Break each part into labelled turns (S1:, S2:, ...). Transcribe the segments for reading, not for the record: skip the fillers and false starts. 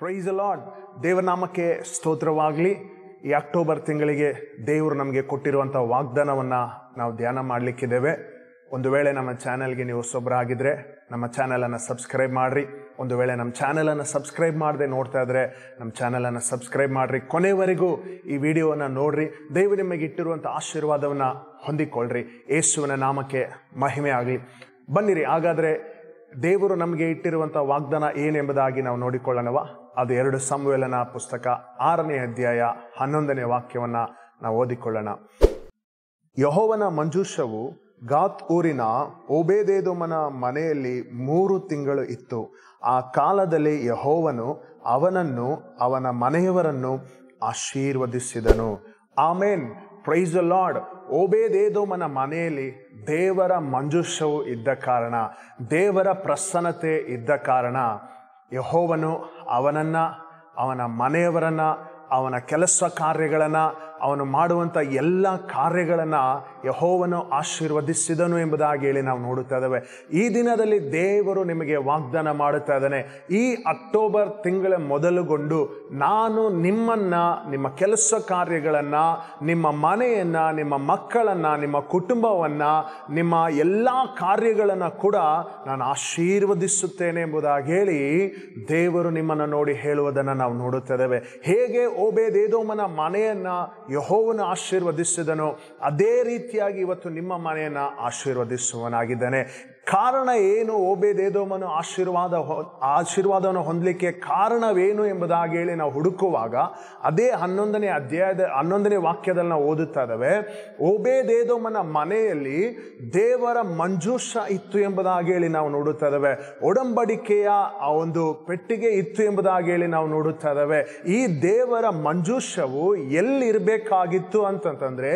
S1: Price the lord. ದೇವರ ನಾಮಕ್ಕೆ ಸ್ತೋತ್ರವಾಗಲಿ. ಈ ಅಕ್ಟೋಬರ್ ತಿಂಗಳಿಗೆ ದೇವರು ನಮಗೆ ಕೊಟ್ಟಿರುವಂಥ ವಾಗ್ದಾನವನ್ನು ನಾವು ಧ್ಯಾನ ಮಾಡಲಿಕ್ಕಿದ್ದೇವೆ. ಒಂದು ವೇಳೆ ನಮ್ಮ ಚಾನಲ್ಗೆ ನೀವು ಹೊಸಬರಾಗಿದ್ದರೆ ನಮ್ಮ ಚಾನಲನ್ನು ಸಬ್ಸ್ಕ್ರೈಬ್ ಮಾಡಿರಿ. ಒಂದು ವೇಳೆ ನಮ್ಮ ಚಾನಲನ್ನು ಸಬ್ಸ್ಕ್ರೈಬ್ ಮಾಡದೆ ನೋಡ್ತಾ ಇದ್ದರೆ ನಮ್ಮ ಚಾನಲನ್ನು ಸಬ್ಸ್ಕ್ರೈಬ್ ಮಾಡಿರಿ. ಕೊನೆವರೆಗೂ ಈ ವಿಡಿಯೋವನ್ನು ನೋಡಿರಿ. ದೇವರು ನಿಮಗೆ ಇಟ್ಟಿರುವಂಥ ಆಶೀರ್ವಾದವನ್ನು ಹೊಂದಿಕೊಳ್ಳ್ರಿ. ಯೇಸುವಿನ ನಾಮಕ್ಕೆ ಮಹಿಮೆ ಆಗಲಿ. ಬನ್ನಿರಿ, ಹಾಗಾದರೆ ದೇವರು ನಮಗೆ ಇಟ್ಟಿರುವಂಥ ವಾಗ್ದಾನ ಏನೆಂಬುದಾಗಿ ನಾವು ನೋಡಿಕೊಳ್ಳೋಣವ. ಅದು 2 ಸಮುವೇಲನ ಪುಸ್ತಕ 6ನೇ ಅಧ್ಯಾಯ 11ನೇ ವಾಕ್ಯವನ್ನು ನಾವು ಓದಿಕೊಳ್ಳೋಣ. ಯೆಹೋವನ ಮಂಜೂಷವು ಗಾತ್ ಊರಿನ ಓಬೇದೇದೋಮನ ಮನೆಯಲ್ಲಿ 3 ತಿಂಗಳು ಇತ್ತು. ಆ ಕಾಲದಲ್ಲಿ ಯೆಹೋವನು ಅವನನ್ನು ಅವನ ಮನೆಯವರನ್ನು ಆಶೀರ್ವದಿಸಿದನು. ಆಮೇನ್. Praise the Lord. ಓಬೇದೇದೋಮನ ಮನೆಯಲ್ಲಿ ದೇವರ ಮಂಜೂಷವು ಇದ್ದ ಕಾರಣ, ದೇವರ ಪ್ರಸನ್ನತೆ ಇದ್ದ ಕಾರಣ ಯೆಹೋವನು ಅವನನ್ನು, ಅವನ ಮನೆಯವರನ್ನು, ಅವನ ಕೆಲಸ ಕಾರ್ಯಗಳನ್ನು, ಅವನು ಮಾಡುವಂಥ ಎಲ್ಲ ಕಾರ್ಯಗಳನ್ನು ಯೆಹೋವನು ಆಶೀರ್ವದಿಸಿದನು ಎಂಬುದಾಗಿ ಹೇಳಿ ನಾವು ನೋಡುತ್ತಾ ಇದ್ದೇವೆ. ಈ ದಿನದಲ್ಲಿ ದೇವರು ನಿಮಗೆ ವಾಗ್ದಾನ ಮಾಡುತ್ತಾ ಇದ್ದಾನೆ. ಈ ಅಕ್ಟೋಬರ್ ತಿಂಗಳ ಮೊದಲುಗೊಂಡು ನಾನು ನಿಮ್ಮನ್ನು, ನಿಮ್ಮ ಕೆಲಸ ಕಾರ್ಯಗಳನ್ನು, ನಿಮ್ಮ ಮನೆಯನ್ನು, ನಿಮ್ಮ ಮಕ್ಕಳನ್ನು, ನಿಮ್ಮ ಕುಟುಂಬವನ್ನು, ನಿಮ್ಮ ಎಲ್ಲ ಕಾರ್ಯಗಳನ್ನು ಕೂಡ ನಾನು ಆಶೀರ್ವದಿಸುತ್ತೇನೆ ಎಂಬುದಾಗಿ ಹೇಳಿ ದೇವರು ನಿಮ್ಮನ್ನು ನೋಡಿ ಹೇಳುವುದನ್ನು ನಾವು ನೋಡುತ್ತಾ ಇದ್ದೇವೆ. ಹೇಗೆ ಓಬೇದೇದೋಮನ ಮನೆಯನ್ನು ಯೆಹೋವನು ಆಶೀರ್ವದಿಸಿದನು, ಅದೇ ರೀತಿಯಾಗಿ ಇವತ್ತು ನಿಮ್ಮ ಮನೆಯನ್ನು ಆಶೀರ್ವದಿಸುವನಾಗಿದ್ದಾನೆ. ಕಾರಣ ಏನು? ಓಬೇದೇದೋಮನು ಆಶೀರ್ವಾದವನ್ನು ಹೊಂದಲಿಕ್ಕೆ ಕಾರಣವೇನು ಎಂಬುದಾಗಿ ಹೇಳಿ ನಾವು ಹುಡುಕುವಾಗ ಅದೇ 11ನೇ ಅಧ್ಯಾಯದ 11ನೇ ವಾಕ್ಯದಲ್ಲಿ ನಾವು ಓದುತ್ತಾ ಇದ್ದೇವೆ. ಓಬೇದೇದೋಮನ ಮನೆಯಲ್ಲಿ ದೇವರ ಮಂಜೂಷ ಇತ್ತು ಎಂಬುದಾಗಿ ಹೇಳಿ ನಾವು ನೋಡುತ್ತಾ ಇದ್ದೇವೆ. ಒಡಂಬಡಿಕೆಯ ಆ ಒಂದು ಪೆಟ್ಟಿಗೆ ಇತ್ತು ಎಂಬುದಾಗಿ ಹೇಳಿ ನಾವು ನೋಡುತ್ತಾ ಇದ್ದೇವೆ. ಈ ದೇವರ ಮಂಜೂಷವು ಎಲ್ಲಿರಬೇಕಾಗಿತ್ತು ಅಂತಂತಂದ್ರೆ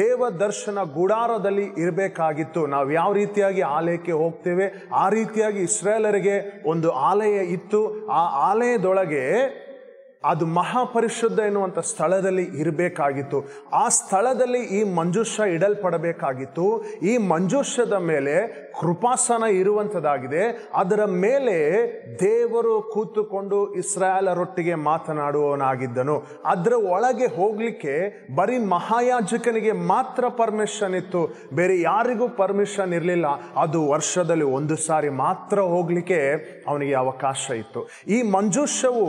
S1: ದೇವ ದರ್ಶನ ಗುಡಾರದಲ್ಲಿ ಇರಬೇಕಾಗಿತ್ತು. ನಾವು ಯಾವ ರೀತಿಯಾಗಿ ಆಲಯಕ್ಕೆ ಹೋಗ್ತೇವೆ ಆ ರೀತಿಯಾಗಿ ಇಸ್ರಾಯೇಲರಿಗೆ ಒಂದು ಆಲಯ ಇತ್ತು. ಆ ಆಲಯದೊಳಗೆ ಅದು ಮಹಾಪರಿಶುದ್ಧ ಎನ್ನುವಂಥ ಸ್ಥಳದಲ್ಲಿ ಇರಬೇಕಾಗಿತ್ತು. ಆ ಸ್ಥಳದಲ್ಲಿ ಈ ಮಂಜೂಷ ಇಡಲ್ಪಡಬೇಕಾಗಿತ್ತು. ಈ ಮಂಜೂಷದ ಮೇಲೆ ಕೃಪಾಸನ ಇರುವಂಥದ್ದಾಗಿದೆ. ಅದರ ಮೇಲೆ ದೇವರು ಕೂತುಕೊಂಡು ಇಸ್ರಾಯೇಲರೊಟ್ಟಿಗೆ ಮಾತನಾಡುವವನಾಗಿದ್ದನು. ಅದರ ಒಳಗೆ ಹೋಗ್ಲಿಕ್ಕೆ ಬರೀ ಮಹಾಯಾಜಕನಿಗೆ ಮಾತ್ರ ಪರ್ಮಿಷನ್ ಇತ್ತು, ಬೇರೆ ಯಾರಿಗೂ ಪರ್ಮಿಷನ್ ಇರಲಿಲ್ಲ. ಅದು ವರ್ಷದಲ್ಲಿ 1 ಸಾರಿ ಮಾತ್ರ ಹೋಗ್ಲಿಕ್ಕೆ ಅವನಿಗೆ ಅವಕಾಶ ಇತ್ತು. ಈ ಮಂಜೂಷವು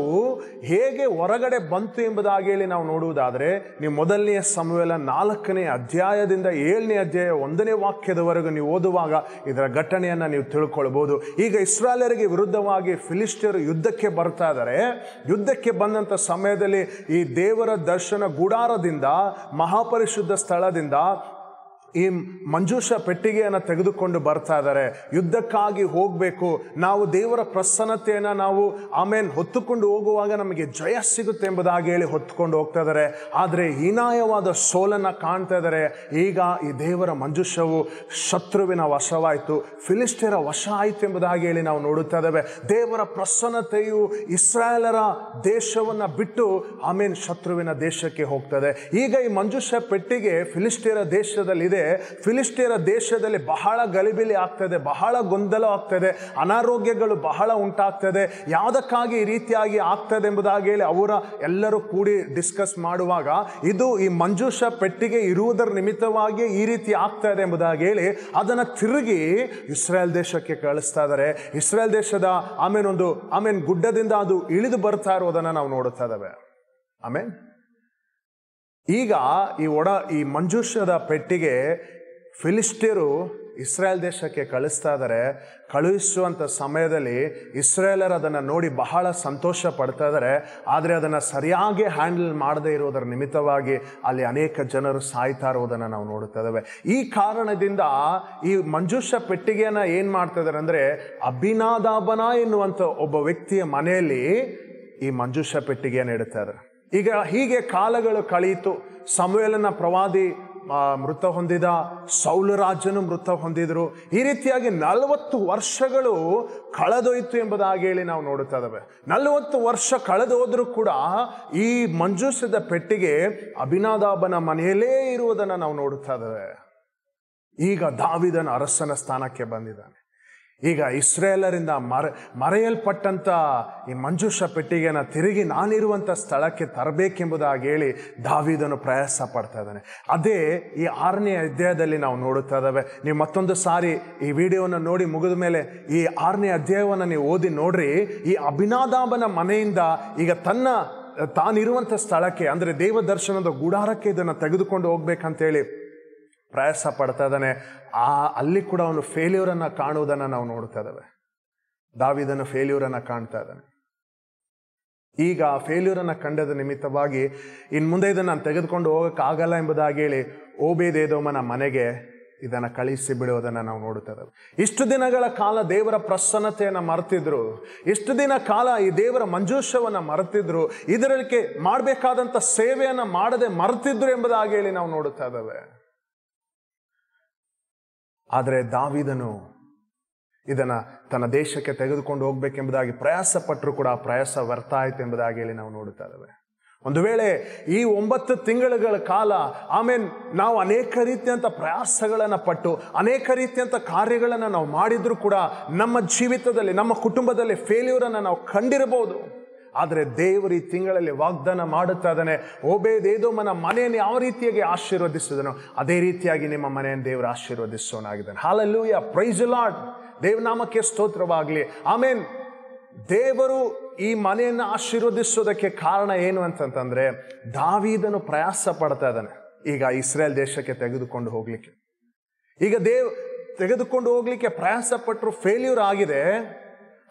S1: ಹೇಗೆ ಹೊರಗಡೆ ಬಂತು ಎಂಬುದಾಗಿ ಹೇಳಿ ನಾವು ನೋಡುವುದಾದರೆ, ನೀವು 1ನೇ ಸಮುವೇಲ 4ನೇ ಅಧ್ಯಾಯದಿಂದ 7ನೇ ಅಧ್ಯಾಯ 1ನೇ ವಾಕ್ಯದವರೆಗೂ ನೀವು ಓದುವಾಗ ಇದರ ಘಟನೆಯನ್ನು ನೀವು ತಿಳ್ಕೊಳ್ಬಹುದು. ಈಗ ಇಸ್ರಾಯೇಲರಿಗೆ ವಿರುದ್ಧವಾಗಿ ಫಿಲಿಸ್ಟಿಯರು ಯುದ್ಧಕ್ಕೆ ಬರ್ತಾ ಇದ್ದಾರೆ. ಯುದ್ಧಕ್ಕೆ ಬಂದಂಥ ಸಮಯದಲ್ಲಿ ಈ ದೇವರ ದರ್ಶನ ಗುಡಾರದಿಂದ, ಮಹಾಪರಿಶುದ್ಧ ಸ್ಥಳದಿಂದ ಈ ಮಂಜೂಷ ಪೆಟ್ಟಿಗೆಯನ್ನು ತೆಗೆದುಕೊಂಡು ಬರ್ತಾ ಇದ್ದಾರೆ. ಯುದ್ಧಕ್ಕಾಗಿ ಹೋಗಬೇಕು, ನಾವು ದೇವರ ಪ್ರಸನ್ನತೆಯನ್ನು ನಾವು ಹೊತ್ತುಕೊಂಡು ಹೋಗುವಾಗ ನಮಗೆ ಜಯ ಸಿಗುತ್ತೆ ಎಂಬುದಾಗಿ ಹೇಳಿ ಹೊತ್ತುಕೊಂಡು ಹೋಗ್ತಾ ಇದ್ದಾರೆ. ಆದರೆ ಹೀನಾಯವಾದ ಸೋಲನ್ನು ಕಾಣ್ತಾ ಇದ್ದಾರೆ. ಈಗ ಈ ದೇವರ ಮಂಜೂಷವು ಶತ್ರುವಿನ ವಶವಾಯಿತು, ಫಿಲಿಸ್ಟಿಯರ ವಶ ಆಯಿತು ಎಂಬುದಾಗಿ ಹೇಳಿ ನಾವು ನೋಡುತ್ತಾ ಇದ್ದೇವೆ. ದೇವರ ಪ್ರಸನ್ನತೆಯು ಇಸ್ರಾಯೇಲರ ದೇಶವನ್ನು ಬಿಟ್ಟು ಶತ್ರುವಿನ ದೇಶಕ್ಕೆ ಹೋಗ್ತದೆ. ಈಗ ಈ ಮಂಜೂಷ ಪೆಟ್ಟಿಗೆ ಫಿಲಿಸ್ಟಿಯರ ದೇಶದಲ್ಲಿದೆ. ಫಿಲಿಸ್ಟಿಯರ ದೇಶದಲ್ಲಿ ಬಹಳ ಗಲಿಬಿಲಿ ಆಗ್ತದೆ, ಬಹಳ ಗೊಂದಲ ಆಗ್ತದೆ, ಅನಾರೋಗ್ಯಗಳು ಬಹಳ ಉಂಟಾಗ್ತದೆ. ಯಾವುದಕ್ಕಾಗಿ ಈ ರೀತಿಯಾಗಿ ಆಗ್ತದೆ ಎಂಬುದಾಗಿ ಹೇಳಿ ಎಲ್ಲರೂ ಕೂಡಿ ಡಿಸ್ಕಸ್ ಮಾಡುವಾಗ ಇದು ಈ ಮಂಜೂಷ ಪೆಟ್ಟಿಗೆ ಇರುವುದರ ನಿಮಿತ್ತವಾಗಿ ಈ ರೀತಿ ಆಗ್ತದೆ ಎಂಬುದಾಗಿ ಹೇಳಿ ಅದನ್ನು ತಿರುಗಿ ಇಸ್ರಾಯೇಲ್ ದೇಶಕ್ಕೆ ಕಳಿಸ್ತಾ ಇದ್ದಾರೆ. ಇಸ್ರಾಯೇಲ್ ದೇಶದ ಗುಡ್ಡದಿಂದ ಅದು ಇಳಿದು ಬರ್ತಾ ಇರೋದನ್ನು ನಾವು ನೋಡುತ್ತಾ ಇದ್ದೇವೆ. ಈಗ ಈ ಮಂಜೂಷದ ಪೆಟ್ಟಿಗೆ ಫಿಲಿಸ್ಟಿಯರು ಇಸ್ರಾಯೇಲ್ ದೇಶಕ್ಕೆ ಕಳಿಸ್ತಾ ಇದ್ದಾರೆ. ಕಳುಹಿಸುವಂಥ ಸಮಯದಲ್ಲಿ ಇಸ್ರಾಯೇಲರು ಅದನ್ನು ನೋಡಿ ಬಹಳ ಸಂತೋಷ ಪಡ್ತಾ ಇದ್ದಾರೆ. ಆದರೆ ಅದನ್ನು ಸರಿಯಾಗಿ ಹ್ಯಾಂಡಲ್ ಮಾಡದೇ ಇರೋದರ ನಿಮಿತ್ತವಾಗಿ ಅಲ್ಲಿ ಅನೇಕ ಜನರು ಸಾಯ್ತಾ ಇರೋದನ್ನು ನಾವು ನೋಡ್ತಾ ಇದ್ದೇವೆ. ಈ ಕಾರಣದಿಂದ ಈ ಮಂಜೂಷ ಪೆಟ್ಟಿಗೆಯನ್ನು ಏನು ಮಾಡ್ತಾ ಇದ್ದಾರೆ ಅಂದರೆ, ಅಭಿನಾದಾಬನ ಎನ್ನುವಂಥ ಒಬ್ಬ ವ್ಯಕ್ತಿಯ ಮನೆಯಲ್ಲಿ ಈ ಮಂಜೂಷ ಪೆಟ್ಟಿಗೆಯನ್ನು ಇಡ್ತಾರೆ. ಈಗ ಹೀಗೆ ಕಾಲಗಳು ಕಳೆಯಿತು. ಸಮುವೇಲನ ಪ್ರವಾದಿ ಮೃತ ಹೊಂದಿದ, ಸೌಲ ರಾಜನು ಮೃತ ಹೊಂದಿದ್ರು. ಈ ರೀತಿಯಾಗಿ 40 ವರ್ಷಗಳು ಕಳೆದೋಯ್ತು ಎಂಬುದಾಗಿ ಹೇಳಿ ನಾವು ನೋಡುತ್ತಾ ಇದ್ದೇವೆ. 40 ವರ್ಷ ಕಳೆದು ಹೋದ್ರೂ ಕೂಡ ಈ ಮಂಜೂಷದ ಪೆಟ್ಟಿಗೆ ಅಭಿನಾದಾಬನ ಮನೆಯಲ್ಲೇ ಇರುವುದನ್ನು ನಾವು ನೋಡುತ್ತಾ ಇದ್ದೇವೆ. ಈಗ ದಾವೀದನ ಅರಸನ ಸ್ಥಾನಕ್ಕೆ ಬಂದಿದ್ದಾನೆ. ಈಗ ಇಸ್ರೇಲರಿಂದ ಮರೆಯಲ್ಪಟ್ಟಂತ ಈ ಮಂಜೂಷ ಪೆಟ್ಟಿಗೆನ ತಿರುಗಿ ನಾನಿರುವಂಥ ಸ್ಥಳಕ್ಕೆ ತರಬೇಕೆಂಬುದಾಗಿ ಹೇಳಿ ದಾವೀದನು ಪ್ರಯಾಸ ಪಡ್ತಾ ಇದ್ದಾನೆ. ಅದೇ ಈ 6ನೇ ಅಧ್ಯಾಯದಲ್ಲಿ ನಾವು ನೋಡುತ್ತಾ ಇದ್ದಾವೆ. ನೀವು ಮತ್ತೊಂದು ಸಾರಿ ಈ ವಿಡಿಯೋನ ನೋಡಿ ಮುಗಿದ ಮೇಲೆ ಈ 6ನೇ ಅಧ್ಯಾಯವನ್ನು ನೀವು ಓದಿ ನೋಡ್ರಿ. ಈ ಅಭಿನಾದಾಬನ ಮನೆಯಿಂದ ಈಗ ತಾನಿರುವಂಥ ಸ್ಥಳಕ್ಕೆ, ಅಂದರೆ ದೇವ ದರ್ಶನದ ಗುಡಾರಕ್ಕೆ ಇದನ್ನು ತೆಗೆದುಕೊಂಡು ಹೋಗ್ಬೇಕಂತೇಳಿ ಪ್ರಯಾಸ ಪಡ್ತಾ ಇದ್ದಾನೆ. ಅಲ್ಲಿ ಕೂಡ ಅವನು ಫೇಲ್ಯೂರನ್ನು ಕಾಣುವುದನ್ನು ನಾವು ನೋಡ್ತಾ ಇದ್ದೇವೆ. ದಾವೀದನು ಫೇಲ್ಯೂರನ್ನು ಕಾಣ್ತಾ ಇದ್ದಾನೆ. ಈಗ ಫೇಲ್ಯೂರನ್ನು ಕಂಡದ ನಿಮಿತ್ತವಾಗಿ ಇನ್ನು ಮುಂದೆ ಇದನ್ನು ನಾನು ತೆಗೆದುಕೊಂಡು ಹೋಗೋಕ್ಕಾಗಲ್ಲ ಎಂಬುದಾಗಿ ಹೇಳಿ ಓಬೇದೇದೋಮನ ಮನೆಗೆ ಇದನ್ನು ಕಳಿಸಿ ಬಿಡುವುದನ್ನು ನಾವು ನೋಡುತ್ತಾ ಇದ್ದೇವೆ. ಇಷ್ಟು ದಿನಗಳ ಕಾಲ ದೇವರ ಪ್ರಸನ್ನತೆಯನ್ನು ಮರೆತಿದ್ರು, ಇಷ್ಟು ದಿನ ಕಾಲ ಈ ದೇವರ ಮಂಜೂಷವನ್ನು ಮರೆತಿದ್ರು, ಇದರಲ್ಲಿ ಮಾಡಬೇಕಾದಂಥ ಸೇವೆಯನ್ನು ಮಾಡದೆ ಮರೆತಿದ್ರು ಎಂಬುದಾಗಿ ಹೇಳಿ ನಾವು ನೋಡುತ್ತಾ ಇದ್ದೇವೆ. ಆದರೆ ದಾವೀದನು ಇದನ್ನು ತನ್ನ ದೇಶಕ್ಕೆ ತೆಗೆದುಕೊಂಡು ಹೋಗ್ಬೇಕೆಂಬುದಾಗಿ ಪ್ರಯಾಸ ಪಟ್ಟರು ಕೂಡ ಆ ಪ್ರಯಾಸ ವ್ಯರ್ಥ ಆಯಿತು ಎಂಬುದಾಗಿ ಹೇಳಿ ನಾವು ನೋಡುತ್ತಾ ಇದ್ದೇವೆ. ಒಂದು ವೇಳೆ ಈ 9 ತಿಂಗಳುಗಳ ಕಾಲ ನಾವು ಅನೇಕ ರೀತಿಯಂಥ ಪ್ರಯಾಸಗಳನ್ನು ಪಟ್ಟು ಅನೇಕ ರೀತಿಯಂಥ ಕಾರ್ಯಗಳನ್ನು ನಾವು ಮಾಡಿದರೂ ಕೂಡ ನಮ್ಮ ಜೀವಿತದಲ್ಲಿ, ನಮ್ಮ ಕುಟುಂಬದಲ್ಲಿ ಫೇಲ್ಯೂರನ್ನು ನಾವು ಕಂಡಿರಬಹುದು. ಆದರೆ ದೇವರು ಈ ತಿಂಗಳಲ್ಲಿ ವಾಗ್ದಾನ ಮಾಡುತ್ತಾ ಇದ್ದಾನೆ, ಓಬೇದೇದೋಮನ ಮನೆಯನ್ನು ಯಾವ ರೀತಿಯಾಗಿ ಆಶೀರ್ವದಿಸಿದನೋ ಅದೇ ರೀತಿಯಾಗಿ ನಿಮ್ಮ ಮನೆಯನ್ನು ದೇವರು ಆಶೀರ್ವದಿಸೋನಾಗಿದ್ದಾನೆ. Hallelujah, praise the Lord. ದೇವನಾಮಕ್ಕೆ ಸ್ತೋತ್ರವಾಗಲಿ. ಆಮೆನ್. ದೇವರು ಈ ಮನೆಯನ್ನು ಆಶೀರ್ವದಿಸೋದಕ್ಕೆ ಕಾರಣ ಏನು ಅಂತಂತಂದ್ರೆ, ದಾವೀದನು ಪ್ರಯಾಸ ಪಡ್ತಾ ಇದ್ದಾನೆ ಈಗ ಇಸ್ರೇಲ್ ದೇಶಕ್ಕೆ ತೆಗೆದುಕೊಂಡು ಹೋಗ್ಲಿಕ್ಕೆ. ಈಗ ತೆಗೆದುಕೊಂಡು ಹೋಗ್ಲಿಕ್ಕೆ ಪ್ರಯಾಸ ಪಟ್ಟರು, ಫೇಲ್ಯೂರ್ ಆಗಿದೆ.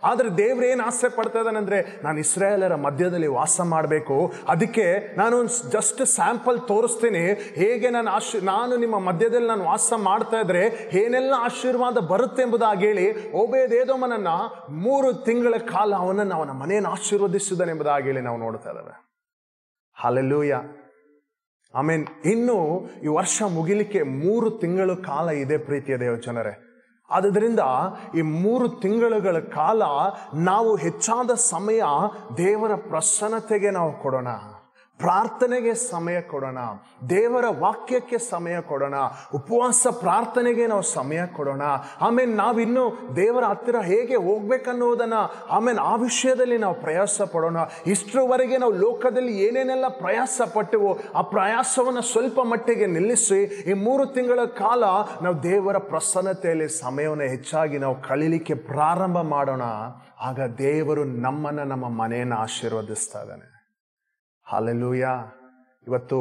S1: ಆದರೆ ದೇವ್ರು ಏನು ಆಸೆ ಪಡ್ತಾ ಇದ್ದಾನೆ ಅಂದರೆ, ನಾನು ಇಸ್ರಾಯೇಲರ ಮಧ್ಯದಲ್ಲಿ ವಾಸ ಮಾಡಬೇಕು, ಅದಕ್ಕೆ ನಾನು ಜಸ್ಟ್ ಸ್ಯಾಂಪಲ್ ತೋರಿಸ್ತೀನಿ ಹೇಗೆ ನಾನು ನಿಮ್ಮ ಮಧ್ಯದಲ್ಲಿ ನಾನು ವಾಸ ಮಾಡ್ತಾ ಇದ್ರೆ ಏನೆಲ್ಲ ಆಶೀರ್ವಾದ ಬರುತ್ತೆ ಎಂಬುದಾಗಿ ಹೇಳಿ ಓಬೇದೇದೋಮನನ್ನ 3 ತಿಂಗಳ ಕಾಲ ಅವನ ಮನೆಯನ್ನು ಆಶೀರ್ವದಿಸಿದ್ದಾನೆ ಎಂಬುದಾಗಿ ಹೇಳಿ ನಾವು ನೋಡ್ತಾ ಇದ್ದೇವೆ. Hallelujah, amen. ಇನ್ನು ಈ ವರ್ಷ ಮುಗಿಲಿಕ್ಕೆ 3 ತಿಂಗಳ ಕಾಲ ಇದೆ ಪ್ರೀತಿಯ ದೇವ ಜನರೇ. ಆದ್ದರಿಂದ ಈ 3 ತಿಂಗಳುಗಳ ಕಾಲ ನಾವು ಹೆಚ್ಚಾದ ಸಮಯ ದೇವರ ಪ್ರಸನ್ನತೆಗೆ ನಾವು ಕೊಡೋಣ, ಪ್ರಾರ್ಥನೆಗೆ ಸಮಯ ಕೊಡೋಣ, ದೇವರ ವಾಕ್ಯಕ್ಕೆ ಸಮಯ ಕೊಡೋಣ, ಉಪವಾಸ ಪ್ರಾರ್ಥನೆಗೆ ನಾವು ಸಮಯ ಕೊಡೋಣ. ನಾವಿನ್ನು ದೇವರ ಹತ್ತಿರ ಹೇಗೆ ಹೋಗ್ಬೇಕನ್ನುವುದನ್ನು ಆ ವಿಷಯದಲ್ಲಿ ನಾವು ಪ್ರಯಾಸ ಪಡೋಣ. ಇಷ್ಟರವರೆಗೆ ನಾವು ಲೋಕದಲ್ಲಿ ಏನೇನೆಲ್ಲ ಪ್ರಯಾಸ ಪಟ್ಟೆವೋ ಆ ಪ್ರಯಾಸವನ್ನು ಸ್ವಲ್ಪ ಮಟ್ಟಿಗೆ ನಿಲ್ಲಿಸಿ ಈ 3 ತಿಂಗಳ ಕಾಲ ನಾವು ದೇವರ ಪ್ರಸನ್ನತೆಯಲ್ಲಿ ಸಮಯವನ್ನು ಹೆಚ್ಚಾಗಿ ನಾವು ಕಳೀಲಿಕ್ಕೆ ಪ್ರಾರಂಭ ಮಾಡೋಣ. ಆಗ ದೇವರು ನಮ್ಮ ಮನೆಯನ್ನು ಆಶೀರ್ವದಿಸ್ತಾ ಇದ್ದಾನೆ. ಹಲ್ಲೆಲೂಯಾ. ಇವತ್ತು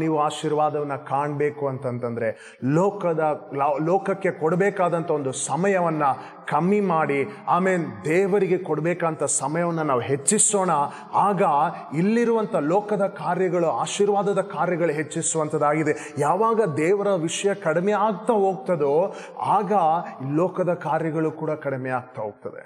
S1: ನೀವು ಆಶೀರ್ವಾದವನ್ನು ಕಾಣಬೇಕು ಅಂತಂತಂದ್ರೆ ಲೋಕಕ್ಕೆ ಕೊಡಬೇಕಾದಂಥ ಒಂದು ಸಮಯವನ್ನು ಕಮ್ಮಿ ಮಾಡಿ ದೇವರಿಗೆ ಕೊಡಬೇಕಂತ ಸಮಯವನ್ನು ನಾವು ಹೆಚ್ಚಿಸೋಣ. ಆಗ ಇಲ್ಲಿರುವಂಥ ಲೋಕದ ಕಾರ್ಯಗಳು, ಆಶೀರ್ವಾದದ ಕಾರ್ಯಗಳು ಹೆಚ್ಚಿಸುವಂಥದ್ದಾಗಿದೆ. ಯಾವಾಗ ದೇವರ ವಿಷಯ ಕಡಿಮೆ ಆಗ್ತಾ ಹೋಗ್ತದೋ ಆಗ ಲೋಕದ ಕಾರ್ಯಗಳು ಕೂಡ ಕಡಿಮೆ ಆಗ್ತಾ ಹೋಗ್ತದೆ.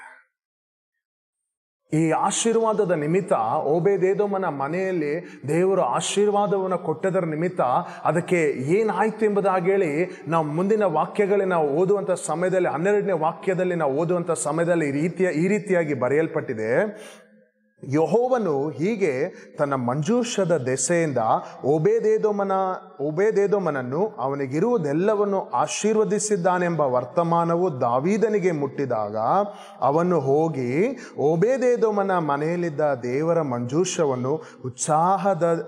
S1: ಈ ಆಶೀರ್ವಾದದ ನಿಮಿತ್ತ ಓಬೇದೇದೋಮನ ಮನೆಯಲ್ಲಿ ದೇವರು ಆಶೀರ್ವಾದವನ್ನು ಕೊಟ್ಟದರ ನಿಮಿತ್ತ ಅದಕ್ಕೆ ಏನಾಯ್ತು ಎಂಬುದಾಗಿ ಹೇಳಿ ನಾವು ಮುಂದಿನ ವಾಕ್ಯಗಳಲ್ಲಿ ನಾವು ಓದುವಂಥ ಸಮಯದಲ್ಲಿ 12ನೇ ವಾಕ್ಯದಲ್ಲಿ ನಾವು ಓದುವಂಥ ಸಮಯದಲ್ಲಿ ಈ ರೀತಿಯಾಗಿ ಬರೆಯಲ್ಪಟ್ಟಿದೆ. ಯೆಹೋವನು ಹೀಗೆ ತನ್ನ ಮಂಜೂಷದ ದೆಸೆಯಿಂದ ಓಬೇದೇದೋಮನನ್ನು ಅವನಿಗಿರುವುದೆಲ್ಲವನ್ನು ಆಶೀರ್ವದಿಸಿದ್ದಾನೆಂಬ ವರ್ತಮಾನವು ದಾವೀದನಿಗೆ ಮುಟ್ಟಿದಾಗ ಅವನು ಹೋಗಿ ಓಬೇದೇದೋಮನ ಮನೆಯಲ್ಲಿದ್ದ ದೇವರ ಮಂಜೂಷವನ್ನು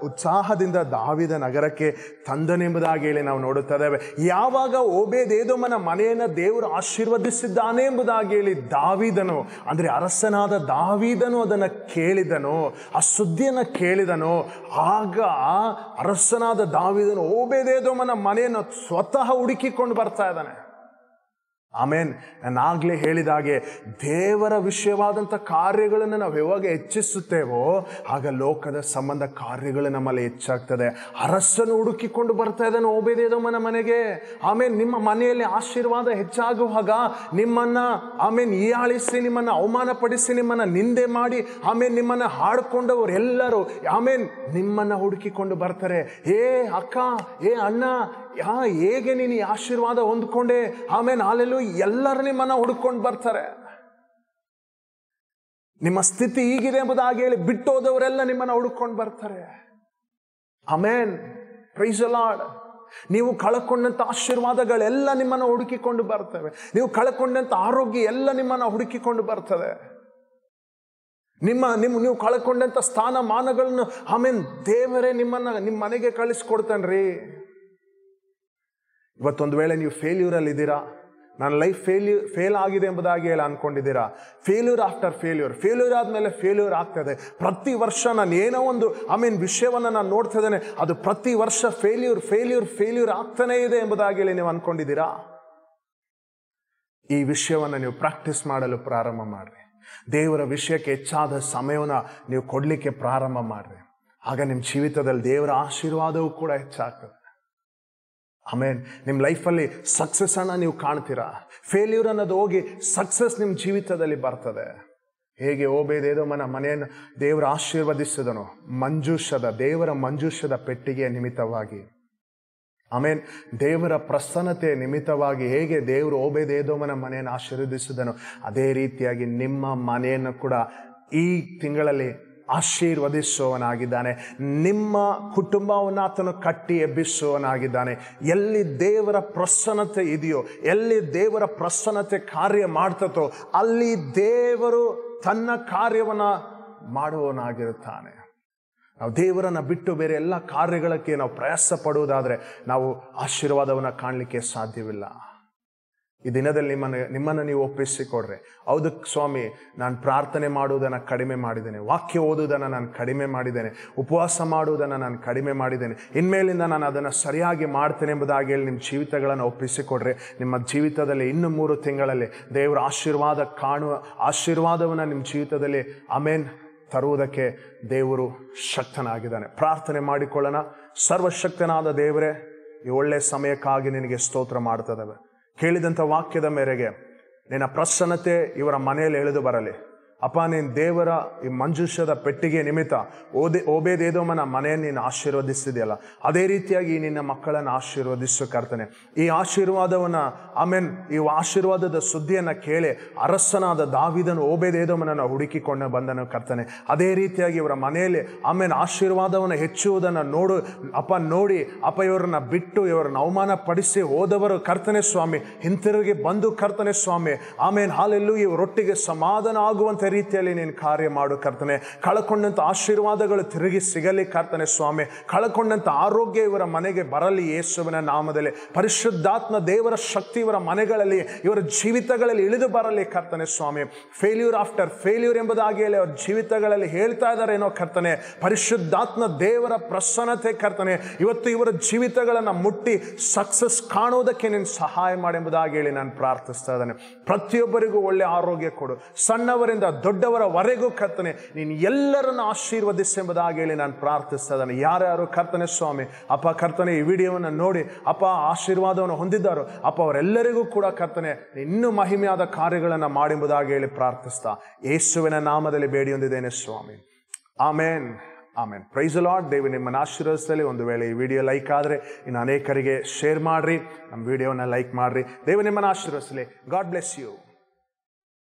S1: ಉತ್ಸಾಹದಿಂದ ದಾವೀದ ನಗರಕ್ಕೆ ತಂದನೆಂಬುದಾಗಿ ಹೇಳಿ ನಾವು ನೋಡುತ್ತಾ ಇದ್ದೇವೆ. ಯಾವಾಗ ಓಬೇದೇದೋಮನ ಮನೆಯನ್ನು ದೇವರು ಆಶೀರ್ವದಿಸಿದ್ದಾನೆ ಎಂಬುದಾಗಿ ಹೇಳಿ ದಾವೀದನು, ಅಂದರೆ ಅರಸನಾದ ದಾವೀದನು ಅದನ್ನು ಕೇಳಿದನು, ಆ ಸುದ್ದಿಯನ್ನು ಕೇಳಿದನು, ಆಗ ಅರಸನಾದ ದಾವೀದನು ಓಬೇದೇದೋಮನ ಮನೆಯನ್ನು ಸ್ವತಃ ಹುಡುಕಿಕೊಂಡು ಬರ್ತಾ ಇದ್ದಾನೆ. ಆಮೇನ್. ನಾನಾಗಲೇ ಹೇಳಿದಾಗೆ ದೇವರ ವಿಷಯವಾದಂಥ ಕಾರ್ಯಗಳನ್ನು ನಾವು ಯಾವಾಗ ಹೆಚ್ಚಿಸುತ್ತೇವೋ ಆಗ ಲೋಕದ ಸಂಬಂಧ ಕಾರ್ಯಗಳು ನಮ್ಮಲ್ಲಿ ಹೆಚ್ಚಾಗ್ತದೆ. ಅರಸನು ಹುಡುಕಿಕೊಂಡು ಬರ್ತಾ ಇದ್ದಾನೆ ಓಬೇದೇದೋಮನ ಮನೆಗೆ. ನಿಮ್ಮ ಮನೆಯಲ್ಲಿ ಆಶೀರ್ವಾದ ಹೆಚ್ಚಾಗುವಾಗ ನಿಮ್ಮನ್ನು ಹೀಯಾಳಿಸಿ, ನಿಮ್ಮನ್ನು ಅವಮಾನಪಡಿಸಿ, ನಿಮ್ಮನ್ನು ನಿಂದೆ ಮಾಡಿ ನಿಮ್ಮನ್ನು ಹಾಡ್ಕೊಂಡವರೆಲ್ಲರೂ ನಿಮ್ಮನ್ನು ಹುಡುಕಿಕೊಂಡು ಬರ್ತಾರೆ. ಏ ಅಕ್ಕ, ಏ ಅಣ್ಣ, ಹೇಗೆ ನೀನು ಈ ಆಶೀರ್ವಾದ ಹೊಂದ್ಕೊಂಡೆ, ಅಲ್ಲೆಲ್ಲೂ ಎಲ್ಲರೂ ನಿಮ್ಮನ್ನ ಹುಡುಕೊಂಡು ಬರ್ತಾರೆ. ನಿಮ್ಮ ಸ್ಥಿತಿ ಹೀಗಿದೆ ಎಂಬುದಾಗಿ ಹೇಳಿ ಬಿಟ್ಟೋದವರೆಲ್ಲ ನಿಮ್ಮನ್ನ ಹುಡುಕೊಂಡು ಬರ್ತಾರೆ. ಆಮೆನ್. Praise the Lord. ನೀವು ಕಳ್ಕೊಂಡಂತ ಆಶೀರ್ವಾದಗಳೆಲ್ಲ ನಿಮ್ಮನ್ನು ಹುಡುಕಿಕೊಂಡು ಬರ್ತವೆ. ನೀವು ಕಳ್ಕೊಂಡಂತ ಆರೋಗ್ಯ ಎಲ್ಲ ನಿಮ್ಮನ್ನು ಹುಡುಕಿಕೊಂಡು ಬರ್ತದೆ. ನೀವು ಕಳ್ಕೊಂಡಂತ ಸ್ಥಾನಮಾನಗಳನ್ನು ದೇವರೇ ನಿಮ್ಮ ಮನೆಗೆ ಕಳಿಸ್ಕೊಡ್ತಾನ್ರಿ. ಇವತ್ತೊಂದು ವೇಳೆ ನೀವು ಫೇಲ್ಯೂರಲ್ಲಿ ಇದ್ದೀರಾ, ನನ್ನ ಲೈಫ್ ಫೇಲ್ ಆಗಿದೆ ಎಂಬುದಾಗಿ ಹೇಳಿ ಅನ್ಕೊಂಡಿದ್ದೀರಾ. ಫೇಲ್ಯೂರ್ ಆಫ್ಟರ್ ಫೇಲ್ಯೂರ್ ಆದ್ಮೇಲೆ ಫೇಲ್ಯೂರ್ ಆಗ್ತದೆ. ಪ್ರತಿ ವರ್ಷ ನಾನು ಏನೋ ಒಂದು ವಿಷಯವನ್ನು ನಾನು ನೋಡ್ತಾ ಇದ್ದೇನೆ, ಅದು ಪ್ರತಿ ವರ್ಷ ಫೇಲ್ಯೂರ್ ಆಗ್ತಾನೇ ಇದೆ ಎಂಬುದಾಗಿ ಹೇಳಿ ನೀವು ಅನ್ಕೊಂಡಿದ್ದೀರಾ. ಈ ವಿಷಯವನ್ನು ನೀವು ಪ್ರಾಕ್ಟೀಸ್ ಮಾಡಲು ಪ್ರಾರಂಭ ಮಾಡ್ರಿ. ದೇವರ ವಿಷಯಕ್ಕೆ ಹೆಚ್ಚಾದ ಸಮಯವನ್ನು ನೀವು ಕೊಡ್ಲಿಕ್ಕೆ ಪ್ರಾರಂಭ ಮಾಡ್ರಿ. ಆಗ ನಿಮ್ಮ ಜೀವಿತದಲ್ಲಿ ದೇವರ ಆಶೀರ್ವಾದವೂ ಕೂಡ ಹೆಚ್ಚಾಗ್ತದೆ. ನಿಮ್ಮ ಲೈಫಲ್ಲಿ ಸಕ್ಸಸ್ ಅನ್ನ ನೀವು ಕಾಣ್ತೀರಾ. ಫೇಲ್ಯೂರ್ ಅನ್ನೋದು ಹೋಗಿ ಸಕ್ಸಸ್ ನಿಮ್ಮ ಜೀವಿತದಲ್ಲಿ ಬರ್ತದೆ. ಹೇಗೆ ಓಬೇದೇದೋಮನ ಮನೆಯನ್ನು ದೇವರ ಆಶೀರ್ವದಿಸಿದನು ದೇವರ ಮಂಜೂಷದ ಪೆಟ್ಟಿಗೆಯ ನಿಮಿತ್ತವಾಗಿ. ದೇವರ ಪ್ರಸನ್ನತೆ ನಿಮಿತ್ತವಾಗಿ ಹೇಗೆ ದೇವರು ಓಬೇದೇದೋಮನ ಮನೆಯನ್ನು ಆಶೀರ್ವದಿಸಿದನು, ಅದೇ ರೀತಿಯಾಗಿ ನಿಮ್ಮ ಮನೆಯನ್ನು ಕೂಡ ಈ ತಿಂಗಳಲ್ಲಿ ಆಶೀರ್ವದಿಸುವವನಾಗಿದ್ದಾನೆ. ನಿಮ್ಮ ಕುಟುಂಬವನ್ನು ಆತನು ಕಟ್ಟಿ ಎಬ್ಬಿಸುವವನಾಗಿದ್ದಾನೆ. ಎಲ್ಲಿ ದೇವರ ಪ್ರಸನ್ನತೆ ಇದೆಯೋ, ಎಲ್ಲಿ ದೇವರ ಪ್ರಸನ್ನತೆ ಕಾರ್ಯ ಮಾಡ್ತತೋ, ಅಲ್ಲಿ ದೇವರು ತನ್ನ ಕಾರ್ಯವನ್ನು ಮಾಡುವವನಾಗಿರುತ್ತಾನೆ. ನಾವು ದೇವರನ್ನು ಬಿಟ್ಟು ಬೇರೆ ಎಲ್ಲ ಕಾರ್ಯಗಳಕ್ಕೆ ನಾವು ಪ್ರಯಾಸ ಪಡುವುದಾದರೆ ನಾವು ಆಶೀರ್ವಾದವನ್ನು ಕಾಣಲಿಕ್ಕೆ ಸಾಧ್ಯವಿಲ್ಲ. ಈ ದಿನದಲ್ಲಿ ನಿಮ್ಮನ್ನು ನೀವು ಒಪ್ಪಿಸಿಕೊಡ್ರೆ, ಹೌದು ಸ್ವಾಮಿ, ನಾನು ಪ್ರಾರ್ಥನೆ ಮಾಡುವುದನ್ನು ಕಡಿಮೆ ಮಾಡಿದ್ದೇನೆ, ವಾಕ್ಯ ಓದುವುದನ್ನು ನಾನು ಕಡಿಮೆ ಮಾಡಿದ್ದೇನೆ, ಉಪವಾಸ ಮಾಡುವುದನ್ನು ನಾನು ಕಡಿಮೆ ಮಾಡಿದ್ದೇನೆ, ಇನ್ಮೇಲಿಂದ ನಾನು ಅದನ್ನು ಸರಿಯಾಗಿ ಮಾಡ್ತೇನೆ ಎಂಬುದಾಗಿ ಹೇಳಿ ನಿಮ್ಮ ಜೀವಿತಗಳನ್ನು ಒಪ್ಪಿಸಿಕೊಡ್ರೆ, ನಿಮ್ಮ ಜೀವಿತದಲ್ಲಿ ಇನ್ನು 3 ತಿಂಗಳಲ್ಲಿ ದೇವರ ಆಶೀರ್ವಾದವನ್ನು ನಿಮ್ಮ ಜೀವಿತದಲ್ಲಿ ತರುವುದಕ್ಕೆ ದೇವರು ಶಕ್ತನಾಗಿದ್ದಾನೆ. ಪ್ರಾರ್ಥನೆ ಮಾಡಿಕೊಳ್ಳೋಣ. ಸರ್ವಶಕ್ತನಾದ ದೇವರೇ, ಈ ಒಳ್ಳೆಯ ಸಮಯಕ್ಕಾಗಿ ನಿನಗೆ ಸ್ತೋತ್ರ ಮಾಡ್ತದವೆ. ಕೇಳಿದಂಥ ವಾಕ್ಯದ ಮೇರೆಗೆ ನಿನ್ನ ಪ್ರಸನ್ನತೆ ಇವರ ಮನೆಯಲ್ಲಿ ಇಳಿದು ಬರಲಿ. ಅಪ್ಪ, ನೀನು ದೇವರ ಈ ಮಂಜೂಷದ ಪೆಟ್ಟಿಗೆ ನಿಮಿತ್ತ ಓಬೇದೇದೋಮನ ಮನೆಯನ್ನು ನೀನು ಆಶೀರ್ವದಿಸಿದೆಯಲ್ಲ, ಅದೇ ರೀತಿಯಾಗಿ ನಿನ್ನ ಮಕ್ಕಳನ್ನು ಆಶೀರ್ವದಿಸು ಕರ್ತನೆ. ಈ ಆಶೀರ್ವಾದವನ್ನು ಈ ಆಶೀರ್ವಾದದ ಸುದ್ದಿಯನ್ನು ಕೇಳಿ ಅರಸನಾದ ದಾವೀದನು ಓಬೇದೇದೋಮನನ್ನು ಹುಡುಕಿಕೊಂಡು ಬಂದನು ಕರ್ತನೆ. ಅದೇ ರೀತಿಯಾಗಿ ಇವರ ಮನೆಯಲ್ಲಿ ಆಶೀರ್ವಾದವನ್ನು ಹೆಚ್ಚುವುದನ್ನು ನೋಡಿ ಇವರನ್ನ ಬಿಟ್ಟು ಇವರನ್ನು ಅವಮಾನ ಪಡಿಸಿ ಹೋದವರು ಕರ್ತನೆ ಸ್ವಾಮಿ ಹಿಂತಿರುಗಿ ಬಂದು ಕರ್ತನೆ ಸ್ವಾಮಿ ಹಾಲೆಲ್ಲೂಯಾ ಇವರೊಟ್ಟಿಗೆ ಸಮಾಧಾನ ಆಗುವಂತೆ ರೀತಿಯಲ್ಲಿ ನೀನು ಕಾರ್ಯ ಮಾಡು ಕರ್ತನೆ. ಕಳಕೊಂಡಂತ ಆಶೀರ್ವಾದಗಳು ತಿರುಗಿ ಸಿಗಲಿ ಕರ್ತನೆ ಸ್ವಾಮಿ. ಕಳಕೊಂಡಂತ ಆರೋಗ್ಯ ಇವರ ಮನೆಗೆ ಬರಲಿ ಯೇಸುವಿನ ನಾಮದಲ್ಲಿ. ಪರಿಶುದ್ಧಾತ್ಮ ದೇವರ ಶಕ್ತಿ ಇವರ ಮನೆಗಳಲ್ಲಿ, ಇವರ ಜೀವಿತಗಳಲ್ಲಿ ಇಳಿದು ಬರಲಿ ಕರ್ತನೆ ಸ್ವಾಮಿ. ಫೇಲ್ಯೂರ್ ಆಫ್ಟರ್ ಫೇಲ್ಯೂರ್ ಎಂಬುದಾಗಿ ಹೇಳಿ ಅವರ ಜೀವಿತಗಳಲ್ಲಿ ಹೇಳ್ತಾ ಇದ್ದಾರೆ ಏನೋ ಕರ್ತನೆ. ಪರಿಶುದ್ಧಾತ್ಮ ದೇವರ ಪ್ರಸನ್ನತೆ ಕರ್ತನೆ ಇವತ್ತು ಇವರ ಜೀವಿತಗಳನ್ನು ಮುಟ್ಟಿ ಸಕ್ಸಸ್ ಕಾಣುವುದಕ್ಕೆ ನೀನು ಸಹಾಯ ಮಾಡೆಂಬುದಾಗಿ ಹೇಳಿ ನಾನು ಪ್ರಾರ್ಥಿಸ್ತಾ ಇದ್ದೇನೆ. ಪ್ರತಿಯೊಬ್ಬರಿಗೂ ಒಳ್ಳೆ ಆರೋಗ್ಯ ಕೊಡು. ಸಣ್ಣವರಿಂದ ದೊಡ್ಡವರವರೆಗೂ ಕರ್ತನೆ ನೀನು ಎಲ್ಲರನ್ನು ಆಶೀರ್ವದಿಸೆಂಬುದಾಗಿ ಹೇಳಿ ನಾನು ಪ್ರಾರ್ಥಿಸ್ತಾ ಇದ್ದೇನೆ. ಯಾರ್ಯಾರು ಕರ್ತನೆ ಸ್ವಾಮಿ ಕರ್ತನೆ ಈ ವಿಡಿಯೋವನ್ನು ನೋಡಿ ಆಶೀರ್ವಾದವನ್ನು ಹೊಂದಿದ್ದಾರೋ ಅವರೆಲ್ಲರಿಗೂ ಕೂಡ ಕರ್ತನೆ ಇನ್ನೂ ಮಹಿಮೆಯಾದ ಕಾರ್ಯಗಳನ್ನು ಮಾಡೆಂಬುದಾಗಿ ಹೇಳಿ ಪ್ರಾರ್ಥಿಸ್ತಾ ಯೇಸುವಿನ ನಾಮದಲ್ಲಿ ಬೇಡಿ ಹೊಂದಿದ್ದೇನೆ ಸ್ವಾಮಿ. ಆಮೇನ್. Praise the Lord. ದೇವರು ನಿಮ್ಮನ್ನು ಆಶೀರ್ವದಿಸಲಿ. ಒಂದು ವೇಳೆ ಈ ವಿಡಿಯೋ ಲೈಕ್ ಆದರೆ ಇನ್ನು ಅನೇಕರಿಗೆ ಶೇರ್ ಮಾಡ್ರಿ, ನಮ್ಮ ವಿಡಿಯೋನ ಲೈಕ್ ಮಾಡ್ರಿ. ದೇವರು ನಿಮ್ಮನ್ನು ಆಶೀರ್ವದಿಸಲಿ. God bless you.